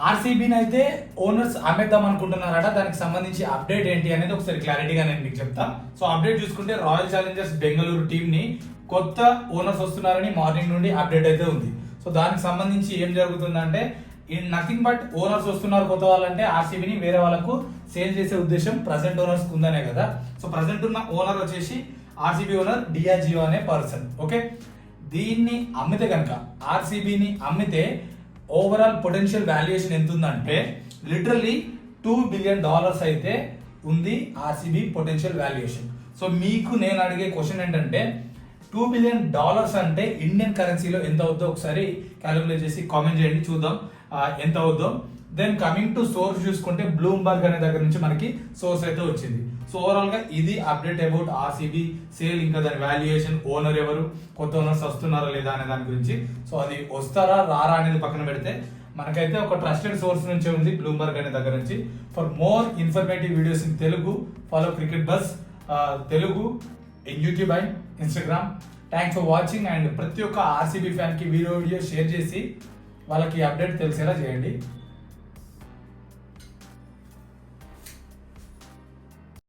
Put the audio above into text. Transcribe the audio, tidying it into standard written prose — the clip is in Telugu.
ఆర్సీబీని అయితే ఓనర్స్ అమ్మేద్దాం అనుకుంటున్నారట. దానికి సంబంధించి అప్డేట్ ఏంటి అనేది ఒకసారి క్లారిటీగా నేను మీకు చెప్తా. సో అప్డేట్ చూసుకుంటే రాయల్ ఛాలెంజర్స్ బెంగళూరు టీం ని కొత్త ఓనర్స్ వస్తున్నారని మార్నింగ్ నుండి అప్డేట్ అయితే ఉంది. సో దానికి సంబంధించి ఏం జరుగుతుందంటే నథింగ్ బట్ ఓనర్స్ వస్తున్నారు కొత్త వాళ్ళంటే ఆర్సీబీని వేరే వాళ్ళకు సేల్ చేసే ఉద్దేశం ప్రజెంట్ ఓనర్స్ ఉందనే కదా. సో ప్రజెంట్ ఉన్న ఓనర్ వచ్చేసి ఆర్సీబీ ఓనర్ డియాజియో అనే పర్సన్. ఓకే, దీన్ని అమ్మితే కనుక ఆర్సీబీని అమ్మితే ఓవరాల్ పొటెన్షియల్ వాల్యుయేషన్ ఎంత ఉందంటే లిటరల్లీ $2 బిలియన్ అయితే ఉంది ఆర్సీబీ పొటెన్షియల్ వాల్యుయేషన్. సో మీకు నేను అడిగే క్వశ్చన్ ఏంటంటే $2 బిలియన్ అంటే ఇండియన్ కరెన్సీలో ఎంత అవుద్దో ఒకసారి క్యాలిక్యులేట్ చేసి కామెంట్ చేయండి, చూద్దాం ఎంత అవుద్దో. దెన్ కమింగ్ టు సోర్స్ చూసుకుంటే బ్లూంబర్గ్ అనే దగ్గర నుంచి మనకి సోర్స్ అయితే వచ్చింది. సో ఓవరాల్ గా ఇది అప్డేట్ అబౌట్ ఆర్సీబీ సేల్, ఇంకా దాని వాల్యుయేషన్, ఓనర్ ఎవరు, కొత్త ఓనర్స్ వస్తున్నారా లేదా అనే దాని గురించి. సో అది వస్తారా రారా అనేది పక్కన పెడితే మనకైతే ఒక ట్రస్టెడ్ సోర్స్ నుంచి ఉంది బ్లూంబర్గ్ అనే దగ్గర నుంచి. For more informative videos in Telugu follow cricket bus Telugu in YouTube and Instagram. Thanks for watching. And ప్రతి ఒక్క ఆర్సీబీ ఫ్యాన్ కి వీడియో షేర్ చేసి వాళ్ళకి అప్డేట్ తెలిసేలా చేయండి.